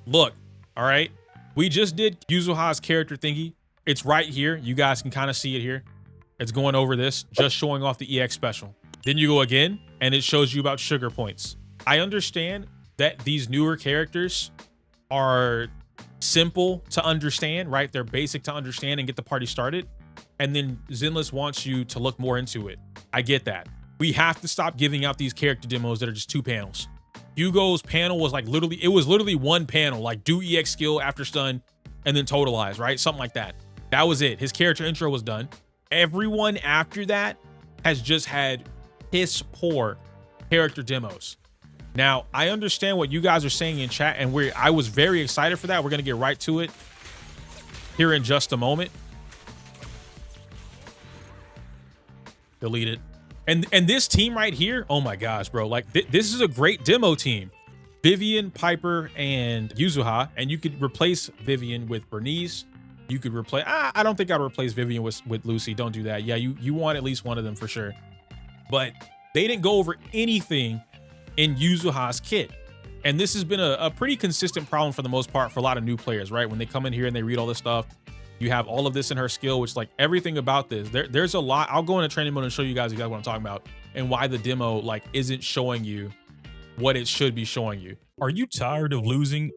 Look, all right. We just did Yuzuha's character thingy. It's right here. You guys can kind of see it here. It's going over this, just showing off the EX special. Then you go again, and it shows you about sugar points. I understand that these newer characters are simple to understand, right? They're basic to understand and get the party started. And then Zenless wants you to look more into it. I get that. We have to stop giving out these character demos that are just 2 panels. Hugo's panel was like literally one panel, like do EX skill after stun and then totalize, right? Something like that. That was it. His character intro was done. Everyone after that has just had piss poor character demos. Now, I understand what you guys are saying in chat, and I was very excited for that. We're going to get right to it here in just a moment. Delete it. And this team right here, oh my gosh, bro. Like, this is a great demo team. Vivian, Piper, and Yuzuha. And you could replace Vivian with Bernice. You could replace, I don't think I'd replace Vivian with Lucy. Don't do that. Yeah, you want at least one of them for sure. But they didn't go over anything in Yuzuha's kit. And this has been a pretty consistent problem for the most part for a lot of new players, right? When they come in here and they read all this stuff, you have all of this in her skill, which like everything about this, there's a lot. I'll go into training mode and show you guys exactly what I'm talking about and why the demo like isn't showing you what it should be showing you. Are you tired of losing?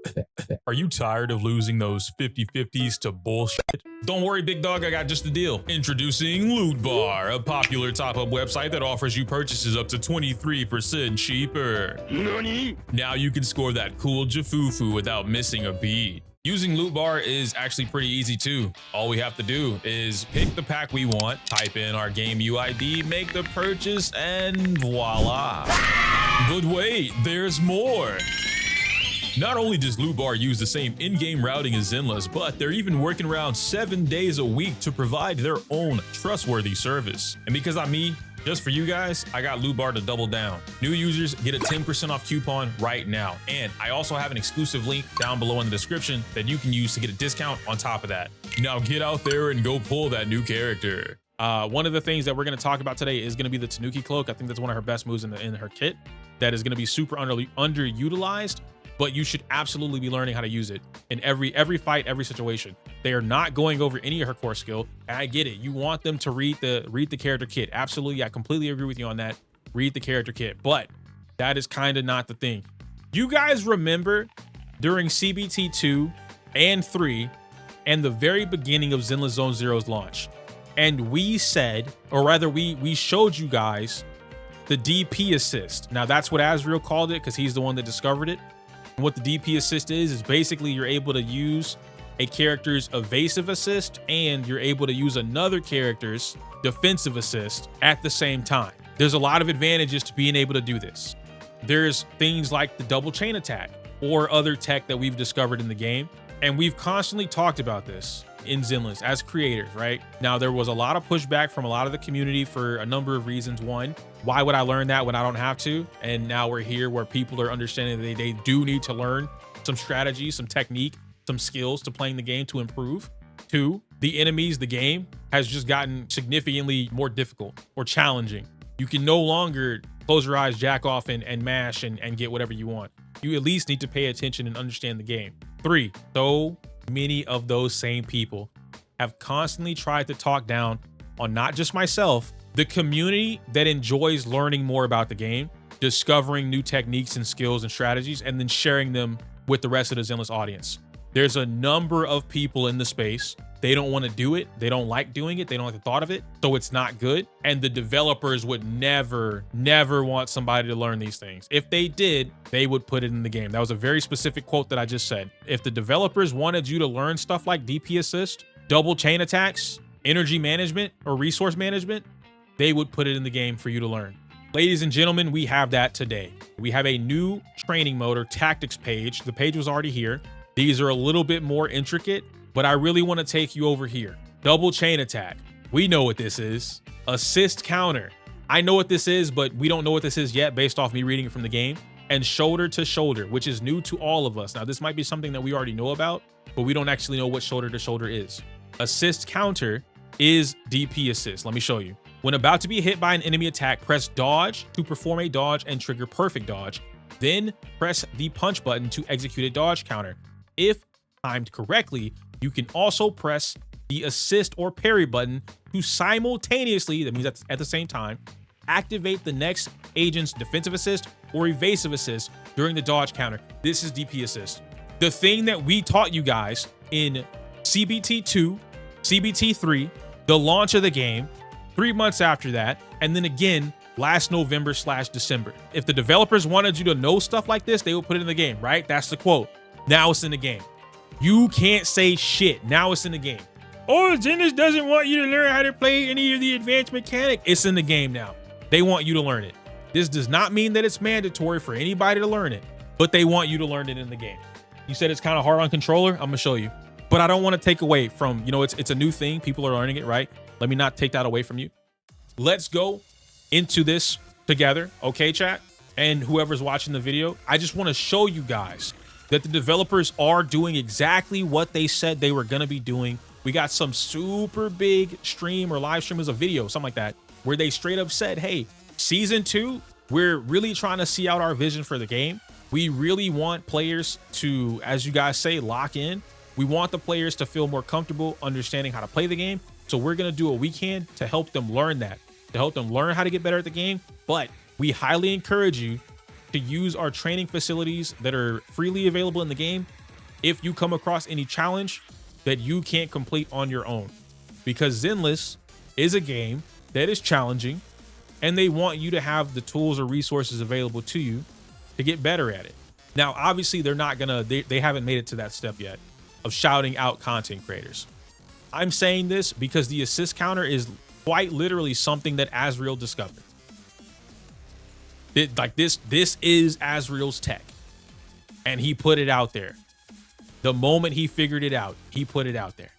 Are you tired of losing those 50-50s to bullshit? Don't worry, big dog, I got just the deal. Introducing Lootbar, a popular top-up website that offers you purchases up to 23% cheaper. Nani? Now you can score that cool Jafufu without missing a beat. Using Lootbar is actually pretty easy too. All we have to do is pick the pack we want, type in our game UID, make the purchase, and voila. But wait, there's more. Not only does Lootbar use the same in-game routing as Zenless, but they're even working around 7 days a week to provide their own trustworthy service. And because I'm me, just for you guys, I got Lootbar to double down. New users get a 10% off coupon right now. And I also have an exclusive link down below in the description that you can use to get a discount on top of that. Now get out there and go pull that new character. One of the things that we're going to talk about today is going to be the Tanuki cloak. I think that's one of her best moves in her kit that is going to be super underutilized, but you should absolutely be learning how to use it in every fight, every situation. They are not going over any of her core skill, and I get it. You want them to read the character kit. Absolutely, I completely agree with you on that. Read the character kit, but that is kind of not the thing. You guys remember during CBT 2 and 3 and the very beginning of Zenless Zone Zero's launch, and we said, or rather we showed you guys the DP assist. Now that's what Azriel called it because he's the one that discovered it. And what the DP assist is basically you're able to use a character's evasive assist and you're able to use another character's defensive assist at the same time. There's a lot of advantages to being able to do this. There's things like the double chain attack or other tech that we've discovered in the game. And we've constantly talked about this in Zenless as creators, right? Now, there was a lot of pushback from a lot of the community for a number of reasons. One, why would I learn that when I don't have to? And now we're here where people are understanding that they do need to learn some strategy, some technique, some skills to playing the game to improve. Two, the enemies, the game has just gotten significantly more difficult or challenging. You can no longer close your eyes, jack off and mash and get whatever you want. You at least need to pay attention and understand the game. Three, so many of those same people have constantly tried to talk down on not just myself, the community that enjoys learning more about the game, discovering new techniques and skills and strategies, and then sharing them with the rest of the Zenless audience. There's a number of people in the space. They don't want to do it. They don't like doing it. They don't like the thought of it. So it's not good. And the developers would never want somebody to learn these things. If they did, they would put it in the game. That was a very specific quote that I just said. If the developers wanted you to learn stuff like DP assist, double chain attacks, energy management, or resource management, they would put it in the game for you to learn. Ladies and gentlemen, we have that today. We have a new training mode or tactics page. The page was already here. These are a little bit more intricate, but I really want to take you over here. Double chain attack. We know what this is. Assist counter. I know what this is, but we don't know what this is yet based off me reading it from the game. And shoulder to shoulder, which is new to all of us. Now, this might be something that we already know about, but we don't actually know what shoulder to shoulder is. Assist counter is DP assist. Let me show you. When about to be hit by an enemy attack, press dodge to perform a dodge and trigger perfect dodge. Then press the punch button to execute a dodge counter. if timed correctly, you can also press the assist or parry button to simultaneously, that means at the same time, activate the next agent's defensive assist or evasive assist during the dodge counter. This is DP assist. The thing that we taught you guys in CBT 2, CBT 3, the launch of the game, 3 months after that, and then again last November/December. If the developers wanted you to know stuff like this, they would put it in the game, right? That's the quote. Now it's in the game. You can't say shit. Now it's in the game. Oh, Zenless doesn't want you to learn how to play any of the advanced mechanic. It's in the game now. They want you to learn it. This does not mean that it's mandatory for anybody to learn it, but they want you to learn it in the game. You said it's kind of hard on controller. I'm gonna show you, but I don't want to take away from, you know, it's a new thing. People are learning it, right? Let me not take that away from you. Let's go into this together, okay, chat? And whoever's watching the video, I just want to show you guys that the developers are doing exactly what they said they were gonna be doing. We got some super big stream or live stream as a video, something like that, where they straight up said, hey, season 2, we're really trying to see out our vision for the game. We really want players to, as you guys say, lock in. We want the players to feel more comfortable understanding how to play the game. So we're going to do what we can to help them learn that, to help them learn how to get better at the game. But we highly encourage you to use our training facilities that are freely available in the game if you come across any challenge that you can't complete on your own, because Zenless is a game that is challenging and they want you to have the tools or resources available to you to get better at it. Now, obviously they're not gonna, they haven't made it to that step yet of shouting out content creators. I'm saying this because the assist counter is quite literally something that Azriel discovered. This is Azriel's tech, and he put it out there. The moment he figured it out, he put it out there.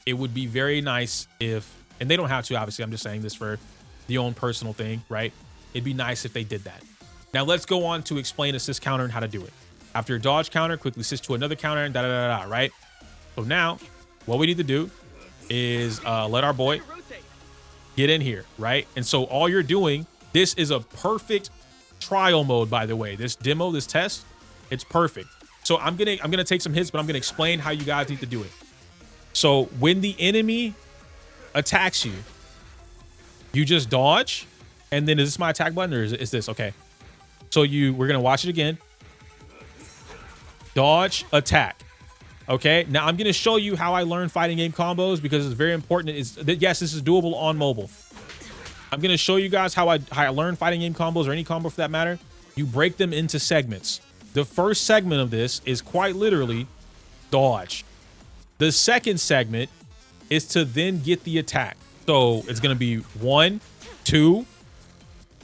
It would be very nice if, and they don't have to, obviously, I'm just saying this for the own personal thing, right? It'd be nice if they did that. Now let's go on to explain assist counter and how to do it. After a dodge counter, quickly assist to another counter and da-da-da-da, right? So now what we need to do is let our boy get in here, right? And so all you're doing, this is a perfect trial mode, by the way. This demo, this test, it's perfect. So I'm gonna take some hits, but I'm gonna explain how you guys need to do it. So when the enemy attacks you, you just dodge, and then is this my attack button or is this okay? So we're gonna watch it again. Dodge, attack. Okay, now I'm gonna show you how I learn fighting game combos because it's very important. Yes, this is doable on mobile. I'm gonna show you guys how I learn fighting game combos, or any combo for that matter. You break them into segments. The first segment of this is quite literally dodge. The second segment is to then get the attack. So it's going to be 1, 2,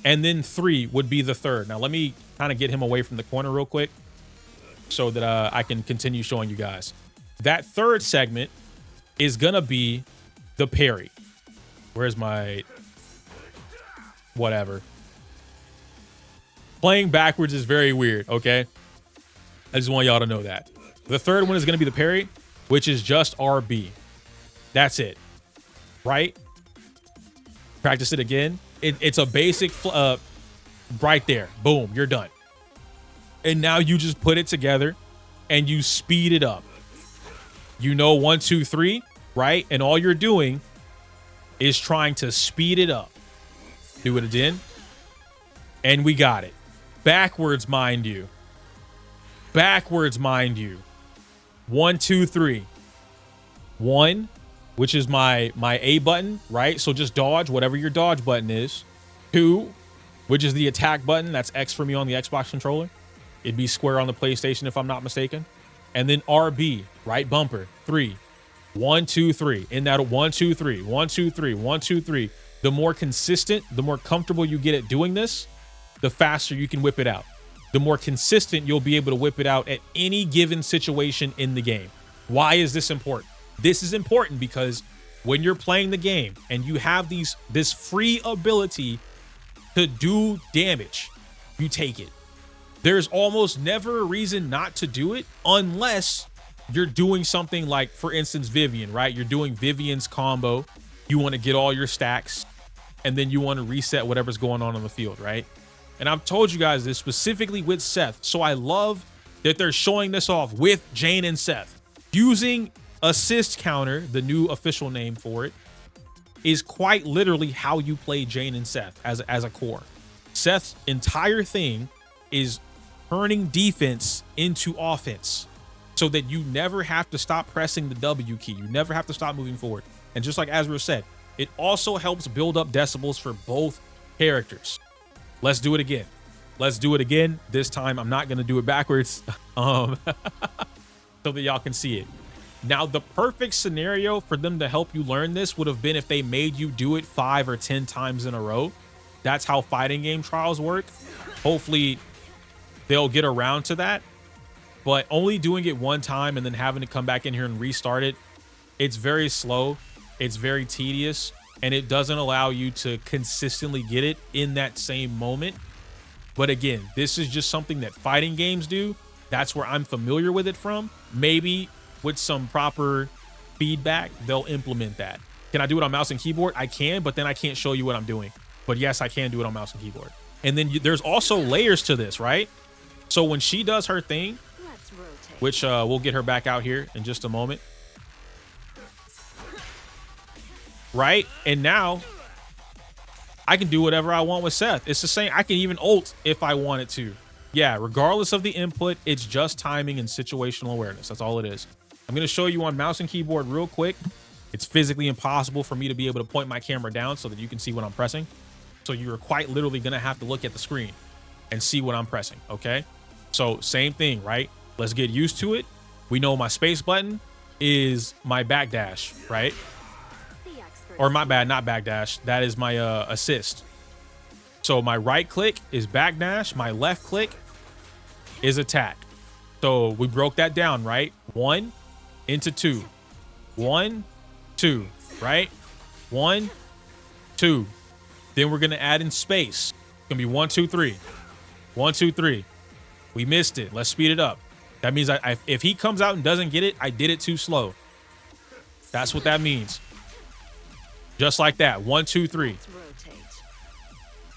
and then 3 would be the third. Now let me kind of get him away from the corner real quick so that I can continue showing you guys. That third segment is going to be the parry. Where's my whatever? Playing backwards is very weird, okay? I just want y'all to know that. The third one is going to be the parry, which is just RB. That's it, right? Practice it again. It's a basic, right there. Boom, you're done. And now you just put it together and you speed it up. You know 1, 2, 3, right? And all you're doing is trying to speed it up. Do it again. And we got it. Backwards, mind you. Backwards, mind you. 1, 2, 3. 1, which is my A button, right? So just dodge, whatever your dodge button is. 2, which is the attack button. That's X for me on the Xbox controller. It'd be square on the PlayStation if I'm not mistaken. And then RB, right bumper. 3. 1, 2, 3. In that 1, 2, 3. 1, 2, 3. 1, 2, 3. The more consistent, the more comfortable you get at doing this, the faster you can whip it out. The more consistent you'll be able to whip it out at any given situation in the game. Why is this important? This is important because when you're playing the game and you have this free ability to do damage, you take it. There's almost never a reason not to do it unless you're doing something like, for instance, Vivian, right? You're doing Vivian's combo. You want to get all your stacks and then you want to reset whatever's going on the field, right? And I've told you guys this specifically with Seth. So I love that they're showing this off with Jane and Seth. Using assist counter, the new official name for it, is quite literally how you play Jane and Seth as a core. Seth's entire thing is turning defense into offense so that you never have to stop pressing the W key. You never have to stop moving forward. And just like Azra said, it also helps build up decibels for both characters. Let's do it again. Let's do it again. This time, I'm not going to do it backwards so that y'all can see it. Now, the perfect scenario for them to help you learn this would have been if they made you do it 5 or 10 times in a row. That's how fighting game trials work. Hopefully, they'll get around to that. But only doing it one time and then having to come back in here and restart it, it's very slow. It's very tedious. And it doesn't allow you to consistently get it in that same moment. But again, this is just something that fighting games do. That's where I'm familiar with it from. Maybe with some proper feedback, they'll implement that. Can I do it on mouse and keyboard? I can, but then I can't show you what I'm doing. But yes, I can do it on mouse and keyboard. And then there's also layers to this, right? So when she does her thing, which we'll get her back out here in just a moment. Right? And now I can do whatever I want with Seth. It's the same. I can even ult if I wanted to. Yeah, regardless of the input, it's just timing and situational awareness. That's all it is. I'm going to show you on mouse and keyboard real quick. It's physically impossible for me to be able to point my camera down so that you can see what I'm pressing. So you're quite literally going to have to look at the screen and see what I'm pressing. Okay. So same thing, right? Let's get used to it. We know my space button is my backdash, right? Or my bad, not backdash. That is my assist. So my right click is backdash. My left click is attack. So we broke that down, right? 1 into 2. 1, 2, right? 1, 2. Then we're going to add in space. It's going to be 1, 2, 3. 1, 2, 3. We missed it. Let's speed it up. That means if he comes out and doesn't get it, I did it too slow. That's what that means. Just like that. 1, 2, 3.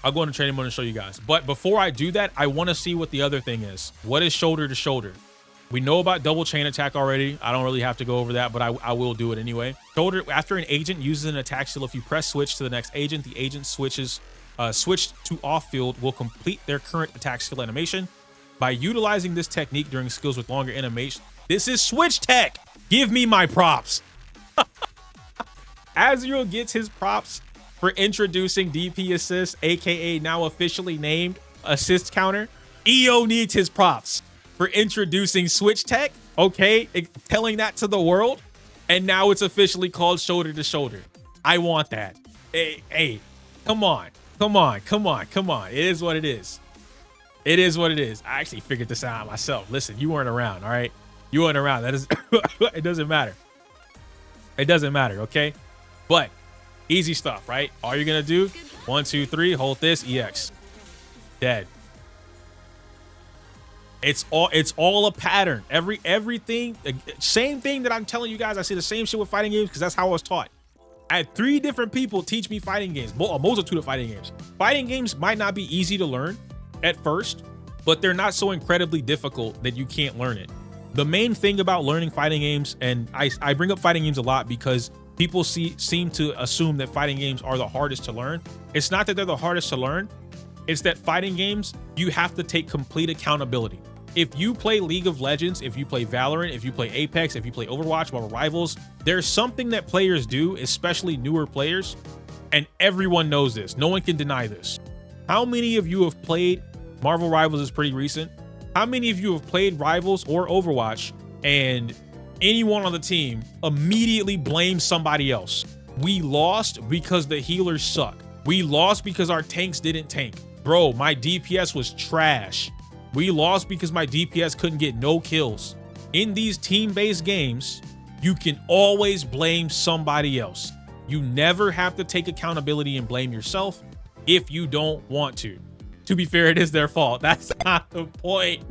I'll go into training mode and show you guys. But before I do that, I want to see what the other thing is. What is shoulder to shoulder? We know about double chain attack already. I don't really have to go over that, but I will do it anyway. Shoulder, after an agent uses an attack skill, if you press switch to the next agent, the agent switched to off field will complete their current attack skill animation. By utilizing this technique during skills with longer animation, this is switch tech. Give me my props. Azriel gets his props for introducing DP assist, aka now officially named assist counter. EO needs his props for introducing switch tech, okay, telling that to the world, and now it's officially called shoulder to shoulder. I want that. Hey, come on. It is what it is. It is what it is. I actually figured this out myself. Listen, you weren't around, all right? You weren't around. That is, it doesn't matter. It doesn't matter, okay? But easy stuff, right? All you're gonna do, 1, 2, 3, hold this, EX. Dead. It's all a pattern. Everything, same thing that I'm telling you guys. I see the same shit with fighting games because that's how I was taught. I had 3 different people teach me fighting games, a multitude of fighting games. Fighting games might not be easy to learn at first, but they're not so incredibly difficult that you can't learn it. The main thing about learning fighting games, and I bring up fighting games a lot because people seem to assume that fighting games are the hardest to learn. It's not that they're the hardest to learn. It's that fighting games, you have to take complete accountability. If you play League of Legends, if you play Valorant, if you play Apex, if you play Overwatch, Marvel Rivals, there's something that players do, especially newer players, and everyone knows this. No one can deny this. How many of you have played Marvel Rivals is pretty recent. How many of you have played Rivals or Overwatch and anyone on the team immediately blames somebody else? We lost because the healers suck. We lost because our tanks didn't tank. Bro, my DPS was trash. We lost because my DPS couldn't get no kills. In these team-based games, you can always blame somebody else. You never have to take accountability and blame yourself if you don't want to. To be fair, it is their fault. That's not the point.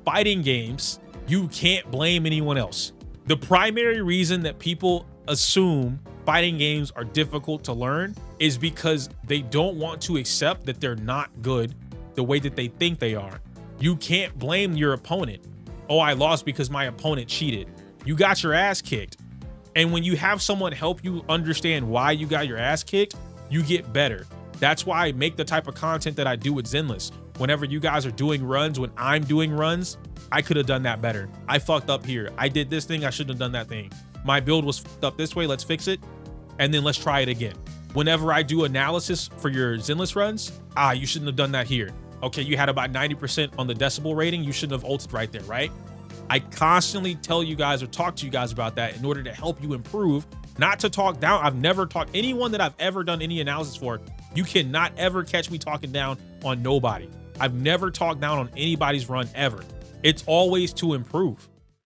Fighting games, you can't blame anyone else. The primary reason that people assume fighting games are difficult to learn is because they don't want to accept that they're not good the way that they think they are. You can't blame your opponent. Oh, I lost because my opponent cheated. You got your ass kicked. And when you have someone help you understand why you got your ass kicked, you get better. That's why I make the type of content that I do with Zenless. Whenever you guys are doing runs, when I'm doing runs, I could have done that better. I fucked up here. I did this thing, I shouldn't have done that thing. My build was fucked up this way, let's fix it. And then let's try it again. Whenever I do analysis for your Zenless runs, you shouldn't have done that here. Okay, you had about 90% on the decibel rating, you shouldn't have ulted right there, right? I constantly tell you guys or talk to you guys about that in order to help you improve, not to talk down. I've never talked, anyone that I've ever done any analysis for, you cannot ever catch me talking down on nobody. I've never talked down on anybody's run ever. It's always to improve.